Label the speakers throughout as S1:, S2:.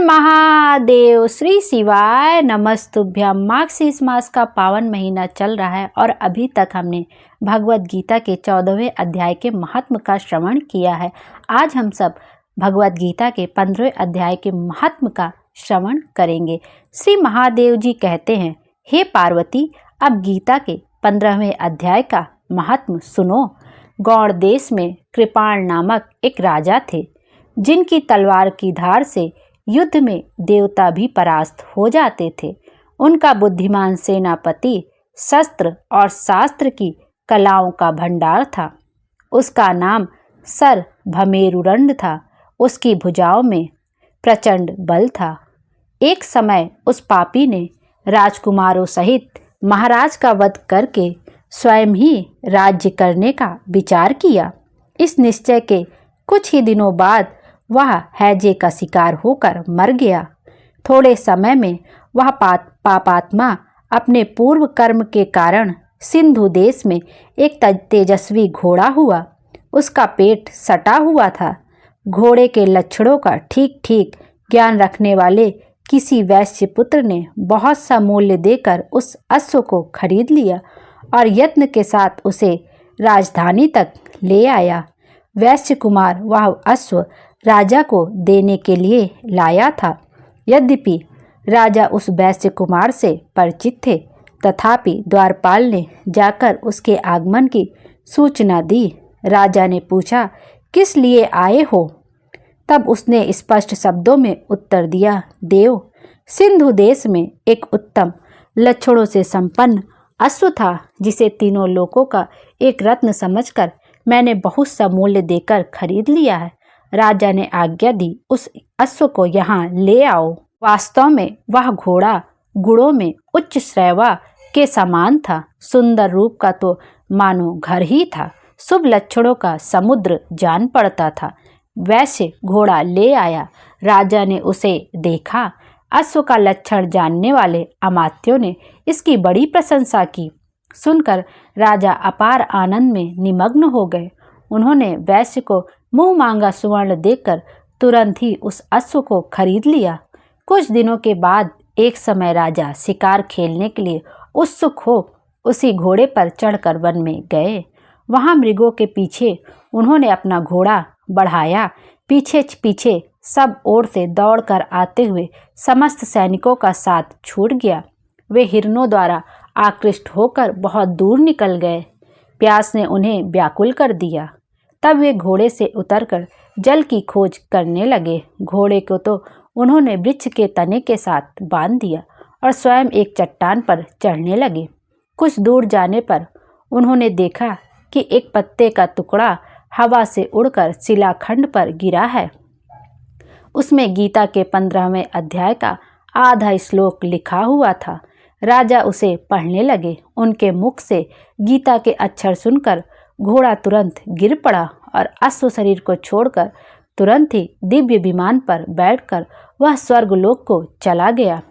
S1: महादेव। श्री शिवाय नमस्तुभ्यम। मार्गशीर्ष मास का पावन महीना चल रहा है और अभी तक हमने भगवत गीता के 14वें अध्याय के महात्म का श्रवण किया है। आज हम सब भगवत गीता के 15वें अध्याय के महात्म का श्रवण करेंगे। श्री महादेव जी कहते हैं, हे पार्वती, अब गीता के 15वें अध्याय का महात्म सुनो। गौड़ देश में कृपाण नामक एक राजा थे, जिनकी तलवार की धार से युद्ध में देवता भी परास्त हो जाते थे। उनका बुद्धिमान सेनापति शस्त्र और शास्त्र की कलाओं का भंडार था। उसका नाम सर भमेरुदंड था। उसकी भुजाओं में प्रचंड बल था। एक समय उस पापी ने राजकुमारों सहित महाराज का वध करके स्वयं ही राज्य करने का विचार किया। इस निश्चय के कुछ ही दिनों बाद वह हैजे का शिकार होकर मर गया। थोड़े समय में वह पापात्मा अपने पूर्व कर्म के कारण सिंधु देश में एक तेजस्वी घोड़ा हुआ। उसका पेट सटा हुआ था। घोड़े के लक्षणों का ठीक ठीक ज्ञान रखने वाले किसी वैश्य पुत्र ने बहुत सा मूल्य देकर उस अश्व को खरीद लिया और यत्न के साथ उसे राजधानी तक ले आया। वैश्य कुमार वह अश्व राजा को देने के लिए लाया था। यद्यपि राजा उस वैश्य कुमार से परिचित थे, तथापि द्वारपाल ने जाकर उसके आगमन की सूचना दी। राजा ने पूछा, किस लिए आए हो? तब उसने स्पष्ट शब्दों में उत्तर दिया, देव, सिंधु देश में एक उत्तम लक्षणों से संपन्न अश्व था, जिसे तीनों लोकों का एक रत्न समझकर मैंने बहुत सा मूल्य देकर खरीद लिया है। राजा ने आज्ञा दी, उस अश्व को यहाँ ले आओ। वास्तव में वह घोड़ा गुणों में उच्च श्रेवा के समान था। सुंदर रूप का तो मानो घर ही था। शुभ लक्षणों का समुद्र जान पड़ता था। वैसे घोड़ा ले आया। राजा ने उसे देखा। अश्व का लक्षण जानने वाले अमात्यों ने इसकी बड़ी प्रशंसा की। सुनकर राजा अपार आनंद में निमग्न हो गए। उन्होंने वैश्य को मुंह मांगा सुवर्ण देकर तुरंत ही उस अश्व को खरीद लिया। कुछ दिनों के बाद एक समय राजा शिकार खेलने के लिए उत्सुक हो उसी घोड़े पर चढ़कर वन में गए। वहां मृगों के पीछे उन्होंने अपना घोड़ा बढ़ाया। पीछे पीछे सब ओर से दौड़कर आते हुए समस्त सैनिकों का साथ छूट गया। वे हिरणों द्वारा आकृष्ट होकर बहुत दूर निकल गए। प्यास ने उन्हें व्याकुल कर दिया। तब वे घोड़े से उतरकर जल की खोज करने लगे। घोड़े को तो उन्होंने वृक्ष के तने के साथ बांध दिया और स्वयं एक चट्टान पर चढ़ने लगे। कुछ दूर जाने पर उन्होंने देखा कि एक पत्ते का टुकड़ा हवा से उड़कर शिलाखंड पर गिरा है। उसमें गीता के 15वें अध्याय का आधा श्लोक लिखा हुआ था। राजा उसे पढ़ने लगे। उनके मुख से गीता के अक्षर सुनकर घोड़ा तुरंत गिर पड़ा और अश्व शरीर को छोड़कर तुरंत ही दिव्य विमान पर बैठकर वह स्वर्गलोक को चला गया।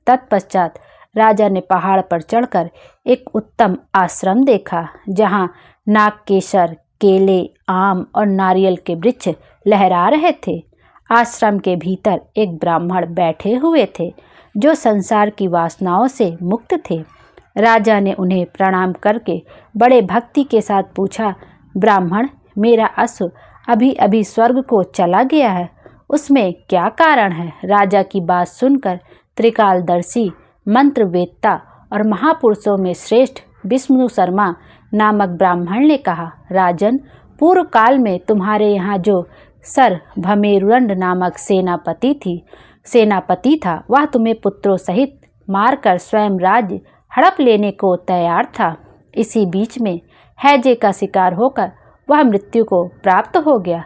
S1: तत्पश्चात राजा ने पहाड़ पर चढ़कर एक उत्तम आश्रम देखा, जहां नागकेसर, केले, आम और नारियल के वृक्ष लहरा रहे थे। आश्रम के भीतर एक ब्राह्मण बैठे हुए थे, जो संसार की वासनाओं से मुक्त थे। राजा ने उन्हें प्रणाम करके बड़े भक्ति के साथ पूछा, ब्राह्मण, मेरा अश्व अभी अभी स्वर्ग को चला गया है, उसमें क्या कारण है? राजा की बात सुनकर त्रिकालदर्शी, मंत्रवेत्ता और महापुरुषों में श्रेष्ठ विष्णु शर्मा नामक ब्राह्मण ने कहा, राजन, पूर्व काल में तुम्हारे यहाँ जो सर भमेरुदंड नामक सेनापति था, वह तुम्हें पुत्रों सहित मारकर स्वयं राज्य हड़प लेने को तैयार था। इसी बीच में हैजे का शिकार होकर वह मृत्यु को प्राप्त हो गया।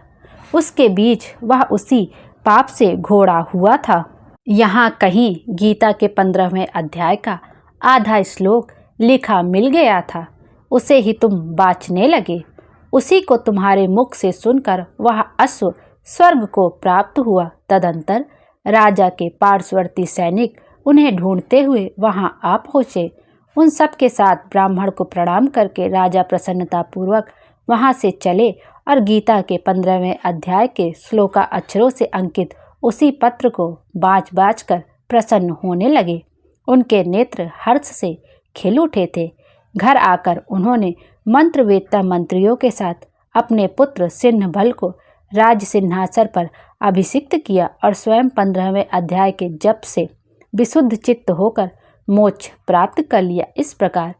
S1: उसके बीच वह उसी पाप से घोड़ा हुआ था। यहाँ कहीं गीता के 15वें अध्याय का आधा श्लोक लिखा मिल गया था। उसे ही तुम बाँचने लगे। उसी को तुम्हारे मुख से सुनकर वह अश्व स्वर्ग को प्राप्त हुआ। तदंतर राजा के पार्श्ववर्ती सैनिक उन्हें ढूंढते हुए वहां आ पहुँचे। उन सब के साथ ब्राह्मण को प्रणाम करके राजा प्रसन्नतापूर्वक वहां से चले और गीता के 15वें अध्याय के श्लोका अक्षरों से अंकित उसी पत्र को बाँच बाँच कर प्रसन्न होने लगे। उनके नेत्र हर्ष से खिल उठे थे। घर आकर उन्होंने मंत्रवेत्ता मंत्रियों के साथ अपने पुत्र सिंहबल को राज सिंहासन पर अभिषिक्त किया और स्वयं 15वें अध्याय के जप से विशुद्ध चित्त होकर मोक्ष प्राप्त कर लिया। इस प्रकार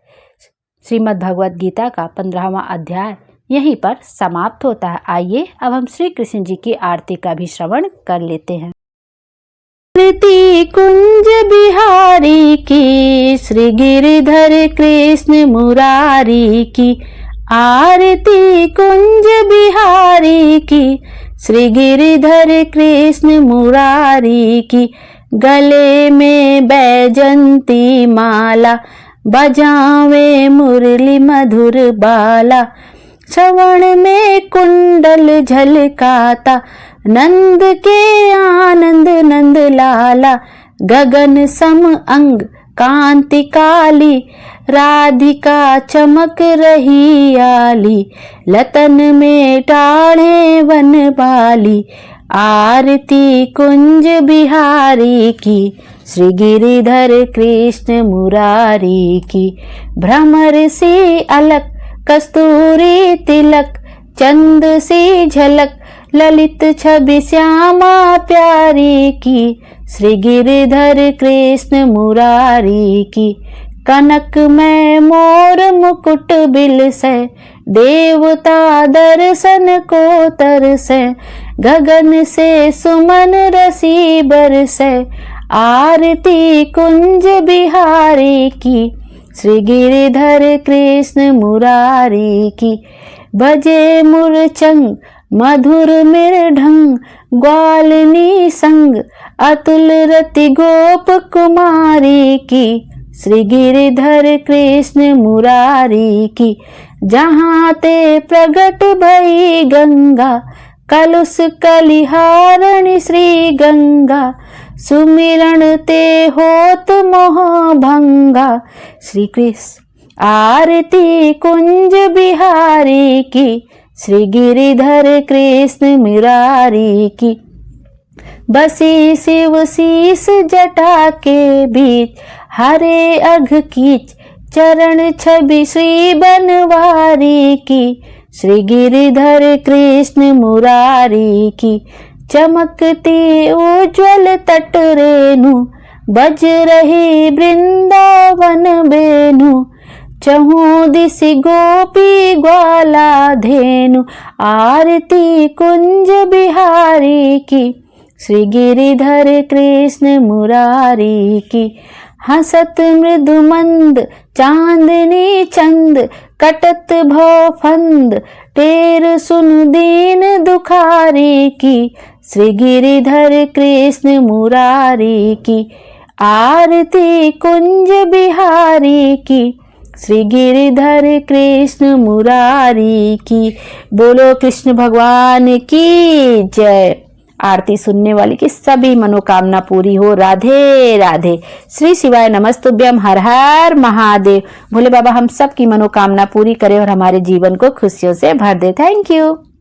S1: श्रीमद् भगवद गीता का 15वां अध्याय यहीं पर समाप्त होता है। आइए अब हम श्री कृष्ण जी की आरती का भी श्रवण कर लेते हैं। आरती कुंज बिहारी की, श्री गिरिधर कृष्ण मुरारी की। आरती कुंज बिहारी की, श्री गिरिधर कृष्ण मुरारी की। गले में बैजंती माला, बजावे मुरली मधुर बाला। श्रवण में कुंडल झलकाता, नंद के आनंद नंद लाला। गगन सम अंग कांति काली, राधिका चमक रही आली। लतन में टाढ़े वन बाली, आरती कुंज बिहारी की। श्री गिरिधर कृष्ण मुरारी की। भ्रमर सी अलक, कस्तूरी तिलक, चंद सी झलक, ललित छवि श्यामा प्यारी की। श्री गिरिधर कृष्ण मुरारी की। कनक में मोर मुकुट बिलसे, देवता दर्शन को तरसे। गगन से सुमन रसी बरसे, आरती कुंज बिहारी की। श्री गिरिधर कृष्ण मुरारी की। बजे मुरचंग मधुर मृदंग, ग्वालिनी संग, अतुल रति गोप कुमारी की। श्री गिरिधर कृष्ण मुरारी की। जहाँ ते प्रगट भई गंगा, कलुष कलिहारणी श्री गंगा। सुमिरण ते होत मोह भंगा, श्री कृष्ण आरती कुंज बिहारी की। श्री गिरिधर कृष्ण मुरारी की। बसी शिव शीस जटा के बीच, हरे अघ कीच, चरण छवि श्री बनवारी की। श्री गिरिधर कृष्ण मुरारी की। चमकती उज्ज्वल तट रेणु, बज रही वृंदावन बेनु। चहु दिशि गोपी ग्वाला धेनु, आरती कुंज बिहारी की। श्री गिरिधर कृष्ण मुरारी की। हसत मृदु मंद, चांदनी चंद, कटत भव फंद, टेर सुन दीन दुखारी की। श्री गिरिधर कृष्ण मुरारी की। आरती कुंज बिहारी की। श्री गिरिधर कृष्ण मुरारी की। बोलो कृष्ण भगवान की जय। आरती सुनने वाली की सभी मनोकामना पूरी हो। राधे राधे। श्री शिवाय नमस्तुभ्यम। हर हर महादेव। भोले बाबा हम सब की मनोकामना पूरी करे और हमारे जीवन को खुशियों से भर दे। Thank you.